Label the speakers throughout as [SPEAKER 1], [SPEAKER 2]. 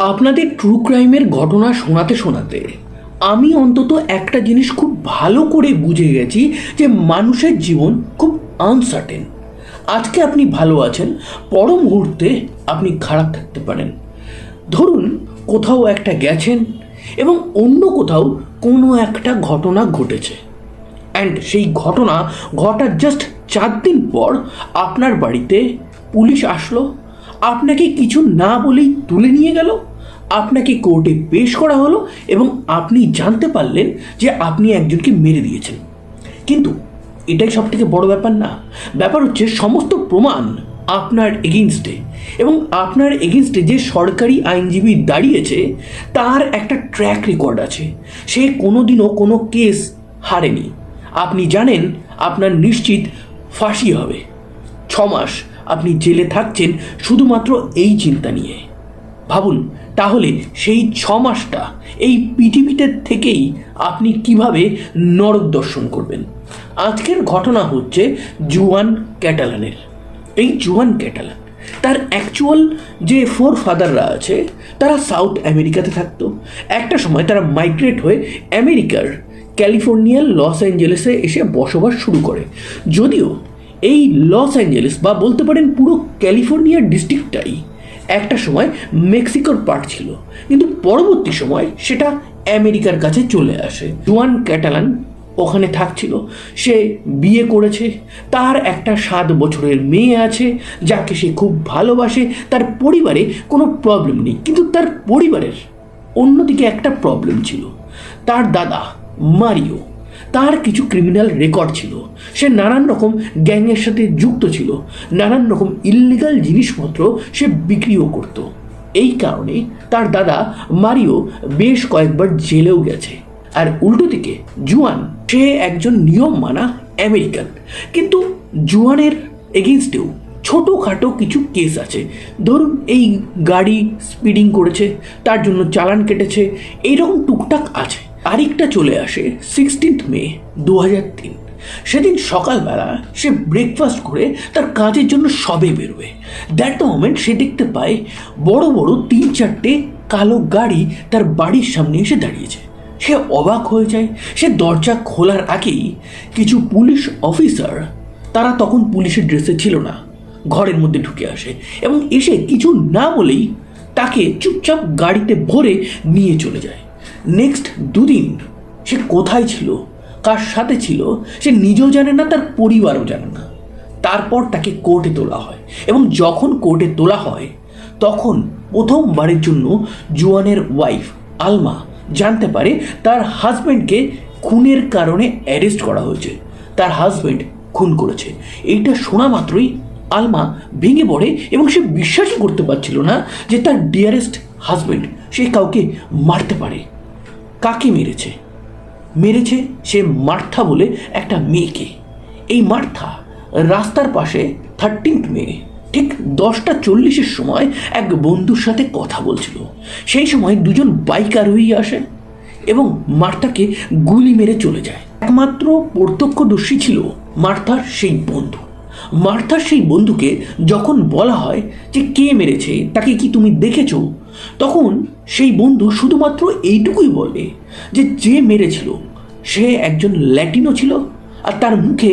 [SPEAKER 1] আপনাদের ট্রু ক্রাইমের ঘটনা শোনাতে শোনাতে আমি অন্তত একটা জিনিস খুব ভালো করে বুঝে গেছি যে মানুষের জীবন খুব আনসার্টেন। আজকে আপনি ভালো আছেন, পর মুহূর্তে আপনি খারাপ থাকতে পারেন। ধরুন কোথাও একটা গেছেন এবং অন্য কোথাও কোনো একটা ঘটনা ঘটেছে, অ্যান্ড সেই ঘটনা ঘটার জাস্ট 4 দিন পর আপনার বাড়িতে পুলিশ আসলো, আপনাকে কিছু না বলেই তুলে নিয়ে গেল, আপনাকে কোর্টে পেশ করা হলো এবং আপনি জানতে পারলেন যে আপনি একজনকে মেরে দিয়েছেন। কিন্তু এটাই সব থেকে বড় ব্যাপার না। ব্যাপার হচ্ছে সমস্ত প্রমাণ আপনার এগেনস্টে, এবং আপনার এগেনস্টে যে সরকারি আইনজীবী দাঁড়িয়েছে তার একটা ট্র্যাক রেকর্ড আছে। সে কোনোদিনও কোনো কেস হারেনি। আপনি জানেন আপনার নিশ্চিত ফাঁসি হবে। 6 মাস আপনি জেলে থাকছেন শুধুমাত্র এই চিন্তা নিয়ে। ভাবুন তাহলে সেই 6 মাসটা এই পৃথিবীতে থেকেই আপনি কিভাবে নরক দর্শন করবেন। আজকের ঘটনা হচ্ছে জুয়ান ক্যাটালানের। এই জুয়ান ক্যাটালান, তার অ্যাকচুয়াল যে ফাদাররা আছে তারা সাউথ আমেরিকাতে থাকতো। একটা সময় তারা মাইগ্রেট হয়ে আমেরিকার ক্যালিফোর্নিয়ার লস অ্যাঞ্জেলেসে এসে বসবাস শুরু করে। যদিও এই লস অ্যাঞ্জেলেস বা বলতে পারেন পুরো ক্যালিফোর্নিয়ার ডিস্ট্রিক্টটাই একটা সময় মেক্সিকোর পার্ট ছিল, কিন্তু পরবর্তী সময় সেটা আমেরিকার কাছে চলে আসে। জুয়ান ক্যাটালান ওখানে থাকছিল, সে বিয়ে করেছে, তার একটা 7 বছরের মেয়ে আছে যাকে সে খুব ভালোবাসে। তার পরিবারে কোনো প্রবলেম নেই, কিন্তু তার পরিবারের অন্যদিকে একটা প্রবলেম ছিল। তার দাদা মারিও, তার কিছু ক্রিমিনাল রেকর্ড ছিল। সে নানান রকম গ্যাংয়ের সাথে যুক্ত ছিল, নানান রকম ইল্লিগাল জিনিসপত্র সে বিক্রিও করত। এই কারণে তার দাদা মারিও বেশ কয়েকবার জেলেও গেছে। আর উল্টো দিকে জুয়ান, সে একজন নিয়ম মানা আমেরিকান, কিন্তু জুয়ানের এগেনস্টেও ছোটোখাটো কিছু কেস আছে। ধরুন এই গাড়ি স্পিডিং করেছে, তার জন্য চালান কেটেছে, এইরকম টুকটাক আছে। তারিখটা চলে আসে 16 মে 2003। সেদিন সকালবেলা সে ব্রেকফাস্ট করে তার কাজের জন্য সবে বেরোবে। দ্যাট দ্য মোমেন্ট সে দেখতে পায় বড় বড় 3-4টে কালো গাড়ি তার বাড়ির সামনে এসে দাঁড়িয়েছে। সে অবাক হয়ে যায়। সে দরজা খোলার আগেই কিছু পুলিশ অফিসার, তারা তখন পুলিশের ড্রেসে ছিল না, ঘরের মধ্যে ঢুকে আসে এবং এসে কিছু না বলেই তাকে চুপচাপ গাড়িতে ভরে নিয়ে চলে যায়। নেক্সট 2 দিন সে কোথায় ছিল, কার সাথে ছিল, সে নিজেও জানে না, তার পরিবারও জানে না। তারপর তাকে কোর্টে তোলা হয়, এবং যখন কোর্টে তোলা হয় তখন প্রথমবারের জন্য জুয়ানের ওয়াইফ আলমা জানতে পারে তার হাজব্যান্ডকে খুনের কারণে অ্যারেস্ট করা হয়েছে, তার হাজব্যান্ড খুন করেছে। এইটা শোনা মাত্রই আলমা ভেঙে পড়ে এবং সে বিশ্বাসই করতে পারছিল না যে তার ডিয়ারেস্ট হাজব্যান্ড সে কাউকে মারতে পারে। কাকে মেরেছে? মেরেছে সে মার্থা বলে একটা মেয়েকে। এই মার্থা রাস্তার পাশে 13 মে ঠিক 10:40 সময় এক বন্ধুর সাথে কথা বলছিল। সেই সময় 2জন বাইক আরোহী আসে এবং মার্থাকে গুলি মেরে চলে যায়। একমাত্র প্রত্যক্ষদর্শী ছিল মার্থার সেই বন্ধু। মার্থার সেই বন্ধুকে যখন বলা হয় যে কে মেরেছে, তাকে কি তুমি দেখেছো, তখন সেই বন্ধু শুধুমাত্র এইটুকুই বলে যে যে মেরেছিল সে একজন ল্যাটিনো ছিল আর তার মুখে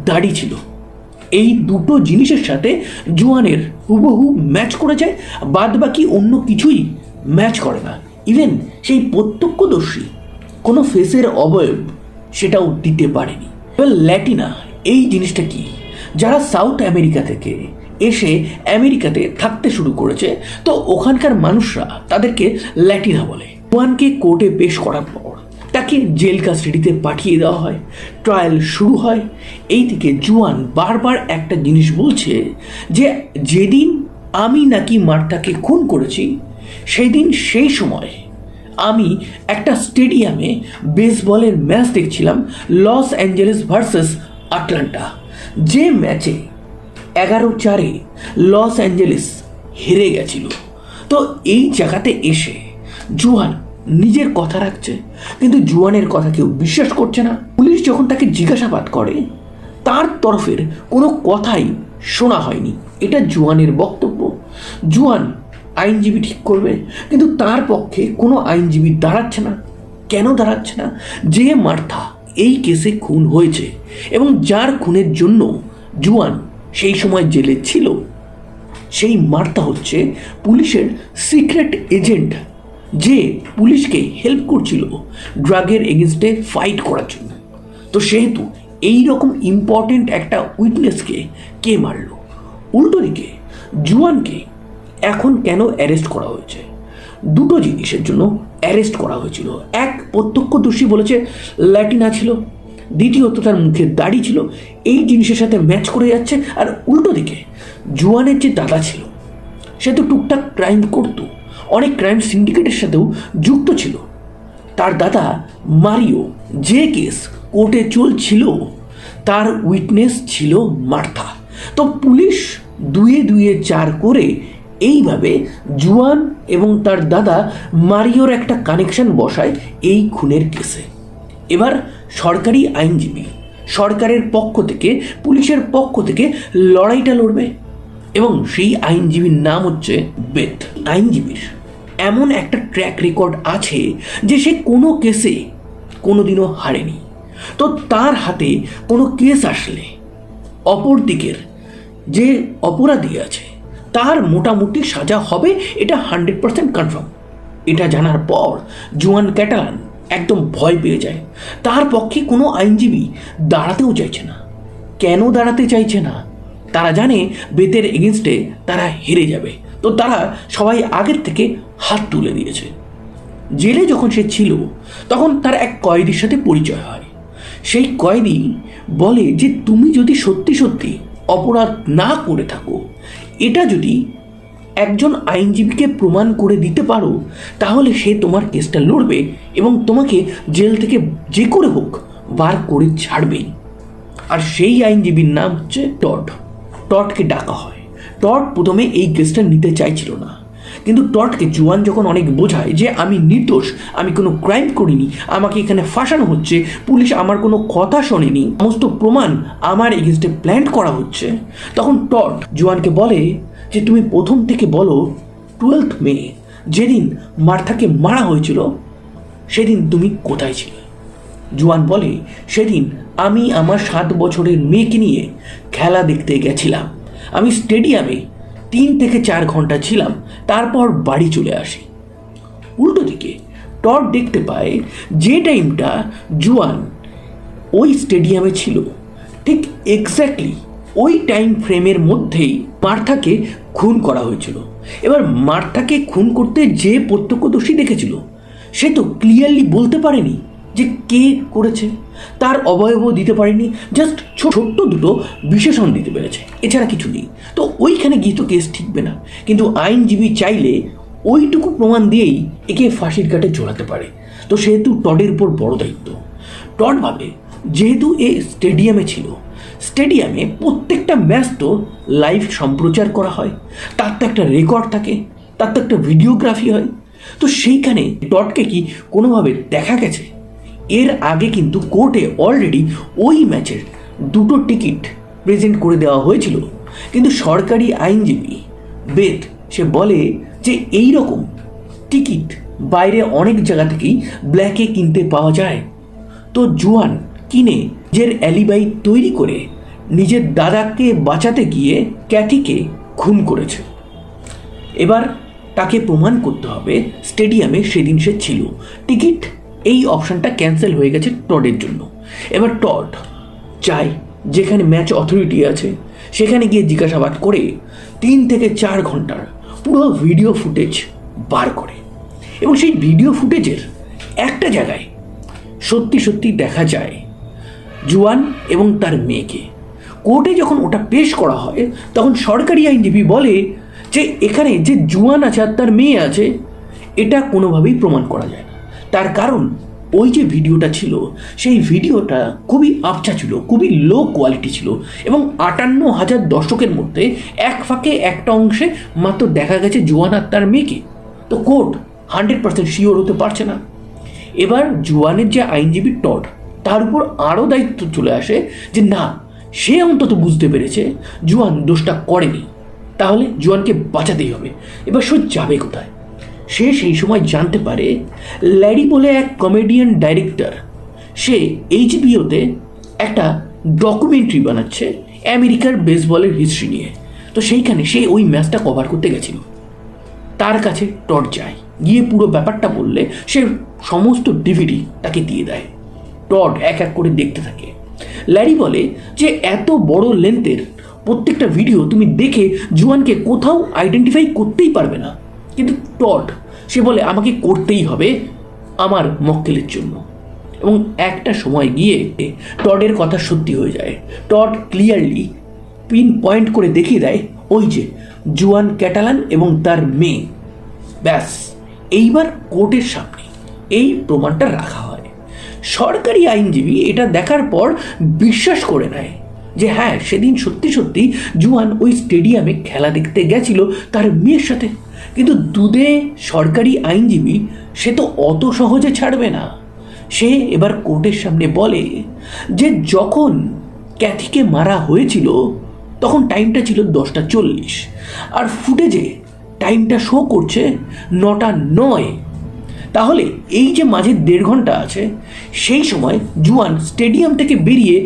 [SPEAKER 1] দাড়ি ছিল। এই দুটো জিনিসের সাথে জুয়ানের হুবহু ম্যাচ করে যায়, বাদ বাকি অন্য কিছুই ম্যাচ করে না। ইভেন সেই প্রত্যক্ষদর্শী কোনো ফেসের অবয়ব সেটাও দিতে পারেনি। ল্যাটিনা এই জিনিসটা কি? যারা সাউথ আমেরিকা থেকে এসে আমেরিকাতে থাকতে শুরু করেছে, তো ওখানকার মানুষরা তাদেরকে ল্যাটিনা বলে। জুয়ানকে কোর্টে পেশ করার পর তাকে জেল কাস্টাডিতে পাঠিয়ে দেওয়া হয়। ট্রায়াল শুরু হয়। এইদিকে জুয়ান বারবার একটা জিনিস বলছে যে যেদিন আমি নাকি মার্থাকে খুন করেছি সেই দিন, সেই সময় আমি একটা স্টেডিয়ামে বেসবলের ম্যাচ দেখছিলাম, লস অ্যাঞ্জেলেস ভার্সেস আটলান্টা, যে ম্যাচে 11-4 লস অ্যাঞ্জেলেস হেরে গেছিল। তো এই জায়গাতে এসে জুয়ান নিজের কথা রাখছে, কিন্তু জুয়ানের কথা কেউ বিশ্বাস করছে না। পুলিশ যখন তাকে জিজ্ঞাসাবাদ করে তার তরফের কোনো কথাই শোনা হয়নি। এটা জুয়ানের বক্তব্য। জুয়ান আইনজীবী ঠিক করবে, কিন্তু তার পক্ষে কোনো আইনজীবী দাঁড়াচ্ছে না। কেন দাঁড়াচ্ছে না? যে মার্থা এই কেসে খুন হয়েছে এবং যার খুনের জন্য জুয়ান সেই সময় জেলে ছিল, সেই মার্থা হচ্ছে পুলিশের সিক্রেট এজেন্ট, যে পুলিশকে হেল্প করছিল ড্রাগের এগেনস্টে ফাইট করার জন্য। তো সেহেতু এই রকম ইম্পর্টেন্ট একটা উইটনেসকে কে মারল? উল্টো দিকে জুয়ানকে এখন কেন অ্যারেস্ট করা হয়েছে? দুটো জিনিসের জন্য অ্যারেস্ট করা হয়েছিল। এক, প্রত্যক্ষদর্শী বলেছে ল্যাটিনা ছিল। দ্বিতীয়ত, তার মুখে দাড়ি ছিল, এই জিনিসের সাথে ম্যাচ করে যাচ্ছে। আর উল্টো দিকে জুয়ানের যে দাদা ছিল, সে তো টুকটাক ক্রাইম করতো, অনেক ক্রাইম সিন্ডিকেটের সাথেও যুক্ত ছিল। তার দাদা মারিও, যে কেস কোর্টে চলছিল, তার উইটনেস ছিল মার্থা। তো পুলিশ দুয়ে দুয়ে চার করে এইভাবে জুয়ান এবং তার দাদা মারিওর একটা কানেকশন বসায় এই খুনের কেসে। এবার সরকারি আইনজীবী সরকারের পক্ষ থেকে, পুলিশের পক্ষ থেকে লড়াইটা লড়বে, এবং সেই আইনজীবীর নাম হচ্ছে বেথ। আইনজীবীর এমন একটা ট্র্যাক রেকর্ড আছে যে সে কোনো কেসে কোনোদিনও হারেনি। তো তার হাতে কোনো কেস আসলে অপর দিকের যে অপরাধী আছে তার মোটামুটি সাজা হবে, এটা 100% কনফার্ম। এটা জানার পর জুয়ান ক্যাটালান একদম ভয় পেয়ে যায়। তার পক্ষে কোনো আইনজীবী দাঁড়াতেও চাইছে না। কেন দাঁড়াতে চাইছে না? তারা জানে বেতের এগেনস্টে তারা হেরে যাবে। তো তারা সবাই আগের থেকে হাত তুলে দিয়েছে। জেলে যখন সে ছিল তখন তার এক কয়েদির সাথে পরিচয় হয়। সেই কয়েদি বলে যে তুমি যদি সত্যি সত্যি অপরাধ না করে থাকো, এটা যদি একজন আইনজীবীকে প্রমাণ করে দিতে পারো, তাহলে সে তোমার কেসটা লড়বে এবং তোমাকে জেল থেকে যে করে হোক বার করে ছাড়বেই। আর সেই আইনজীবীর নাম হচ্ছে টড। টডকে ডাকা হয়। টড প্রথমে এই কেসটা নিতে চাইছিল না, কিন্তু টডকে জুয়ান যখন অনেক বোঝায় যে আমি নির্দোষ, আমি কোনো ক্রাইম করিনি, আমাকে এখানে ফাঁসানো হচ্ছে, পুলিশ আমার কোনো কথা শোনেনি, সমস্ত প্রমাণ আমার এগেনস্টে প্ল্যান্ট করা হচ্ছে, তখন টড জুয়ানকে বলে যে তুমি প্রথম থেকে বলো 12 মে যেদিন মার্থাকে মারা হয়েছিল সেদিন তুমি কোথায় ছিলে? জুয়ান বলে সেদিন আমি আমার 7 বছরের মেয়েকে নিয়ে খেলা দেখতে গেছিলাম। আমি স্টেডিয়ামে 3 থেকে 4 ঘন্টা ছিলাম, তারপর বাড়ি চলে আসি। উল্টো দিকে টড দেখতে পায় যে টাইমটা জুয়ান ওই স্টেডিয়ামে ছিল, ঠিক এক্স্যাক্টলি ওই টাইম ফ্রেমের মধ্যেই মার্থাকে খুন করা হয়েছিল। এবার মার্থাকে খুন করতে যে প্রত্যক্ষদর্শী দেখেছিল সে তো ক্লিয়ারলি বলতে পারেনি যে কে করেছে, তার অবয়বও দিতে পারেনি, জাস্ট ছোট্ট দুটো বিশেষণ দিতে পেরেছে, এছাড়া কিছু নেই। তো ওইখানে গিয়ে তো কেস ঠিকবে না, কিন্তু আইনজীবী চাইলে ওইটুকু প্রমাণ দিয়েই একে ফাঁসির কাটে ঝোলাতে পারে। তো সেহেতু টডের উপর বড় দায়িত্ব। টড ভাবে যেহেতু এ স্টেডিয়ামে ছিল, স্টেডিয়ামে প্রত্যেকটা ম্যাচ তো লাইভ সম্প্রচার করা হয়, তার তো একটা রেকর্ড থাকে, তার তো একটা ভিডিওগ্রাফি হয়। তো সেইখানে টডকে কি কোনোভাবে দেখা গেছে? এর আগে কিন্তু কোর্টে অলরেডি ওই ম্যাচের 2টো টিকিট প্রেজেন্ট করে দেওয়া হয়েছিল, কিন্তু সরকারি আইনজীবী বেথ সে বলে যে এই রকম টিকিট বাইরে অনেক জায়গা থেকেই ব্ল্যাকে কিনতে পাওয়া যায়। তো জুয়ান কিনে নিজের অ্যালিবাই তৈরি করে নিজের দাদাকে বাঁচাতে গিয়ে ক্যাথিকে খুন করেছে। এবার তাকে প্রমাণ করতে হবে স্টেডিয়ামে সেদিন সে ছিল। টিকিট এই অপশানটা ক্যান্সেল হয়ে গেছে টডের জন্য। এবার টড চাই যেখানে ম্যাচ অথরিটি আছে সেখানে গিয়ে জিজ্ঞাসাবাদ করে 3 থেকে 4 ঘন্টার পুরো ভিডিও ফুটেজ বার করে, এবং সেই ভিডিও ফুটেজের একটা জায়গায় সত্যি সত্যি দেখা যায় জুয়ান এবং তার মেয়েকে। কোর্টে যখন ওটা পেশ করা হয় তখন সরকারি আইনজীবী বলে যে এখানে যে জুয়ান আছে আর তার মেয়ে আছে এটা কোনোভাবেই প্রমাণ করা যায় না। তার কারণ ওই যে ভিডিওটা ছিল সেই ভিডিওটা খুবই আবছা ছিল, খুবই লো কোয়ালিটি ছিল, এবং 58,000 দর্শকের মধ্যে এক ফাঁকে একটা অংশে মাত্র দেখা গেছে জুয়ান আর তার মেয়েকে। তো কোর্ট 100% শিওর হতে পারছে না। এবার জুয়ানের যে আইনজীবী টড, তার উপর আরও দায়িত্ব চলে আসে যে না, সে অন্তত বুঝতে পেরেছে জুয়ান দোষটা করেনি। তাহলে জুয়ানকে বাঁচাতেই হবে। এবার সে যাবে কোথায়? সে সেই সময় জানতে পারে ল্যারি বলে এক কমেডিয়ান ডাইরেক্টর, সে এইচবিওতে একটা ডকুমেন্টারি বানাচ্ছে আমেরিকার বেসবলের হিস্ট্রি নিয়ে। তো সেইখানে সে ওই ম্যাচটা কভার করতে গেছিল। তার কাছে টড যায়, গিয়ে পুরো ব্যাপারটা বললে সে সমস্ত ডিভিডি তাকে দিয়ে দেয়। টড এক এক করে দেখতে থাকে। ল্যারি বলে যে এত বড় লেন্থের প্রত্যেকটা ভিডিও তুমি দেখে জুয়ানকে কোথাও আইডেন্টিফাই করতেই পারবে না। কিন্তু টড সে বলে আমাকে করতেই হবে আমার মক্কেলের জন্য। এবং একটা সময় গিয়ে টডের কথা সত্যি হয়ে যায়। টড ক্লিয়ারলি পিন পয়েন্ট করে দেখিয়ে দেয় ওই যে জুয়ান ক্যাটালান এবং তার মেয়ে। ব্যাস, এইবার কোর্টের সামনে এই প্রমাণটা রাখা হয়। সরকারি আইনজীবী এটা দেখার পর বিশ্বাস করে নেয় যে হ্যাঁ, সেদিন সত্যি সত্যি জুয়ান ওই স্টেডিয়ামে খেলা দেখতে গেছিল তার মেয়ের সাথে। কিন্তু দুধে সরকারি আইনজীবী সে তো অত সহজে ছাড়বে না। সে এবার কোর্টের সামনে বলে যে যখন ক্যাথিকে মারা হয়েছিল তখন টাইমটা ছিল 10:40, আর ফুটেজে টাইমটা শো করছে 9:09। তাহলে এই যে মাঝে 1.5 ঘন্টা আছে, সেই সময় জুয়ান স্টেডিয়াম থেকে বেরিয়ে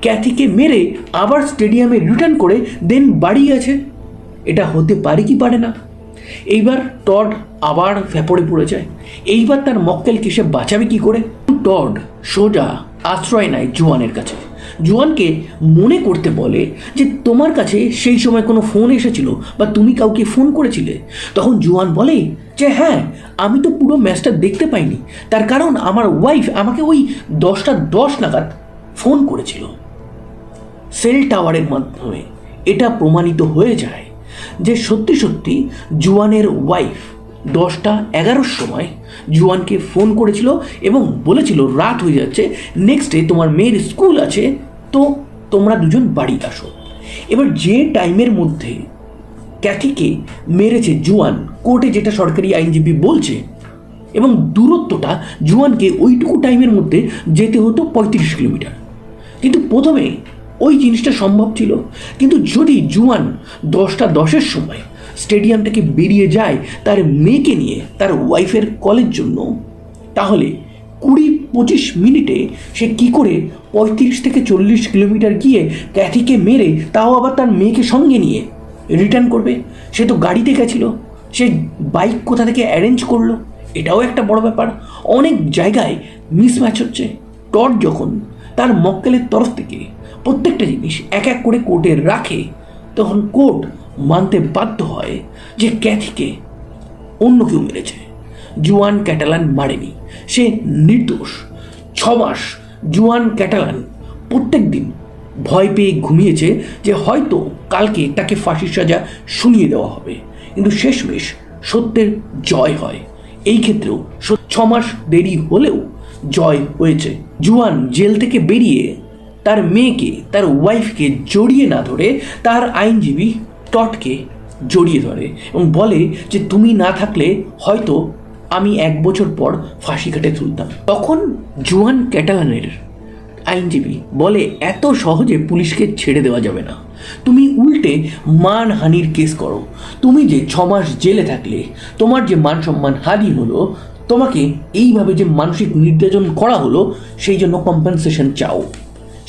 [SPEAKER 1] ক্যাথিকে মেরে আবার স্টেডিয়ামে রিটার্ন করে দেন বাড়ি গেছে। এটা হতে পারে কি পারে না? এইবার টড আবার ফ্যাপড়ে পড়ে যায়। এইবার তার মক্কেলকে সে বাঁচাবে কি করে? টড সোজা আশ্রয় নেয় জুয়ানের কাছে। জুয়ানকে মনে করতে বলে যে তোমার কাছে সেই সময় কোনো ফোন এসেছিল বা তুমি কাউকে ফোন করেছিলে? তখন জুয়ান বলে যে হ্যাঁ, আমি তো পুরো ম্যাচটা দেখতে পাইনি, তার কারণ আমার ওয়াইফ আমাকে ওই 10:10 নাগাদ ফোন করেছিল। সেল টাওয়ারের মাধ্যমে এটা প্রমাণিত হয়ে যায় যে সত্যি সত্যি জুয়ানের ওয়াইফ 10:11 সময় জুয়ানকে ফোন করেছিল এবং বলেছিল রাত হয়ে যাচ্ছে, নেক্সট ডে তোমার মেয়ের স্কুল আছে, তো তোমরা দুজন বাড়ি আসো। এবার যে টাইমের মধ্যে ক্যাথিকে মেরেছে জুয়ান, কোর্টে যেটা সরকারি আইনজীবী বলছে, এবং দূরত্বটা জুয়ানকে ওইটুকু টাইমের মধ্যে যেতে হতো 35 কিলোমিটার। কিন্তু প্রথমে ওই জিনিসটা সম্ভব ছিল। কিন্তু যদি জুয়ান 10:10 সময় স্টেডিয়াম থেকে বেরিয়ে যায় তার মেয়েকে নিয়ে তার ওয়াইফের কলের জন্য, তাহলে 20-25 মিনিটে সে কি করে 35 থেকে 40 কিলোমিটার গিয়ে ক্যাথিকে মেরে, তাও আবার তার মেয়েকে সঙ্গে নিয়ে রিটার্ন করবে? সে তো গাড়িতে গেছিল, সে বাইক কোথা থেকে অ্যারেঞ্জ করলো? এটাও একটা বড় ব্যাপার। অনেক জায়গায় মিসম্যাচ হচ্ছে। টড যখন তার মক্কেলের তরফ থেকে প্রত্যেকটা জিনিস এক এক করে কোর্টে রাখে, তখন কোর্ট মানতে বাধ্য হয় যে ক্যাথিকে অন্য কেউ মেরেছে, জুয়ান ক্যাটালান মারেনি, সে নির্দোষ। 6 মাস জুয়ান ক্যাটালান প্রত্যেক দিন ভয় পেয়ে ঘুমিয়েছে যে হয়তো কালকে তাকে ফাঁসির সাজা শুনিয়ে দেওয়া হবে। কিন্তু শেষমেশ সত্যের জয় হয়। এই ক্ষেত্রেও 6 মাস দেরি হলেও জয় হয়েছে। জুয়ান জেল থেকে বেরিয়ে তার মেয়েকে, তার ওয়াইফকে জড়িয়ে না ধরে তার আইনজীবী টডকে জড়িয়ে ধরে এবং বলে যে তুমি না থাকলে হয়তো আমি 1 বছর পর ফাঁসি কাটে তুলতাম। তখন জুয়ান ক্যাটালানের আইনজীবী বলে এত সহজে পুলিশকে ছেড়ে দেওয়া যাবে না, তুমি উল্টে মানহানির কেস করো। তুমি যে 6 মাস জেলে থাকলে তোমার যে মান সম্মান হানি হলো, তোমাকে এইভাবে যে মানসিক নির্যাতন করা হলো, সেই জন্য কম্পেনসেশন চাও।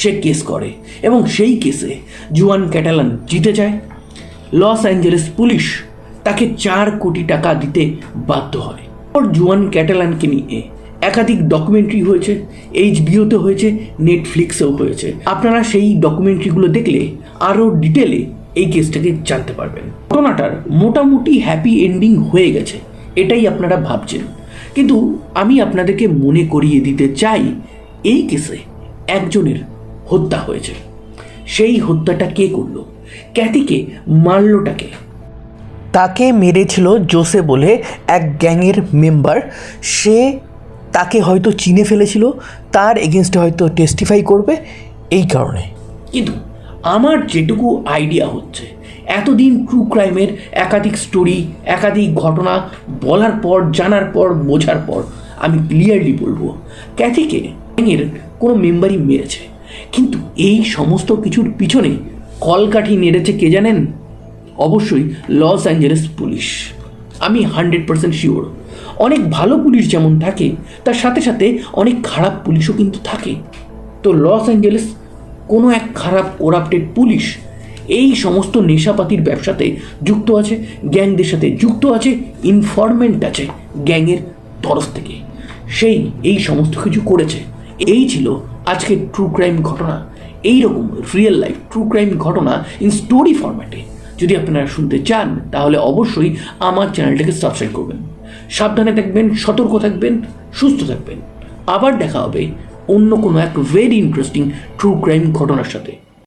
[SPEAKER 1] সে কেস করে এবং সেই কেসে জুয়ান ক্যাটালান জিতে যায়। লস অ্যাঞ্জেলেস পুলিশ তাকে 4 কোটি টাকা দিতে বাধ্য হয়। और জুয়ান ক্যাটালানকে নিয়ে একাধিক ডকুমেন্টারি হয়েছে, এইচবিওতে হয়েছে, নেটফ্লিক্সেও হয়েছে। আপনারা সেই ডকুমেন্টারিগুলো দেখলে আরও ডিটেলে এই কেসটাকে জানতে পারবেন। ঘটনাটার মোটামুটি হ্যাপি এন্ডিং হয়ে গেছে এটাই আপনারা ভাবছেন, কিন্তু আমি আপনাদেরকে মনে করিয়ে দিতে চাই এই কেসে একজনের হত্যা হয়েছে। সেই হত্যাটা কে করলো? ক্যাথিকে মারলোটাকে?
[SPEAKER 2] তাকে মেরেছিল জোসে বলে এক গ্যাংয়ের মেম্বার। সে তাকে হয়তো চিনে ফেলেছিল, তার এগেনস্টে হয়তো টেস্টিফাই করবে এই কারণে।
[SPEAKER 1] কিন্তু আমার যেটুকু আইডিয়া হচ্ছে, এতদিন ট্রু ক্রাইমের একাধিক স্টোরি, একাধিক ঘটনা বলার পর, জানার পর, বোঝার পর আমি ক্লিয়ারলি বলবো ক্যাথিকে গ্যাংয়ের কোনো মেম্বারই মেরেছে। কিন্তু এই সমস্ত কিছুর পিছনে কলকাঠি নেড়েছে কে জানেন? অবশ্যই লস অ্যাঞ্জেলেস পুলিশ। আমি 100% শিওর অনেক ভালো পুলিশ যেমন থাকে তার সাথে সাথে অনেক খারাপ পুলিশও কিন্তু থাকে। তো লস অ্যাঞ্জেলেস কোনো এক খারাপ করাপ্টেড পুলিশ এই সমস্ত নেশাপাতির ব্যবসাতে যুক্ত আছে, গ্যাংদের সাথে যুক্ত আছে, ইনফরমেন্ট আছে গ্যাংয়ের তরফ থেকে, সেই এই সমস্ত কিছু করেছে। এই ছিল আজকের ট্রু ক্রাইম ঘটনা। এইরকম রিয়েল লাইফ ট্রু ক্রাইম ঘটনা ইন স্টোরি ফরম্যাটে যদি আপনারা শুনতে চান তাহলে অবশ্যই আমার চ্যানেলটাকে সাবস্ক্রাইব করবেন। সাবধানে থাকবেন, সতর্ক থাকবেন, সুস্থ থাকবেন। আবার দেখা হবে অন্য কোনো এক ভেরি ইন্টারেস্টিং ট্রু ক্রাইম ঘটনার সাথে।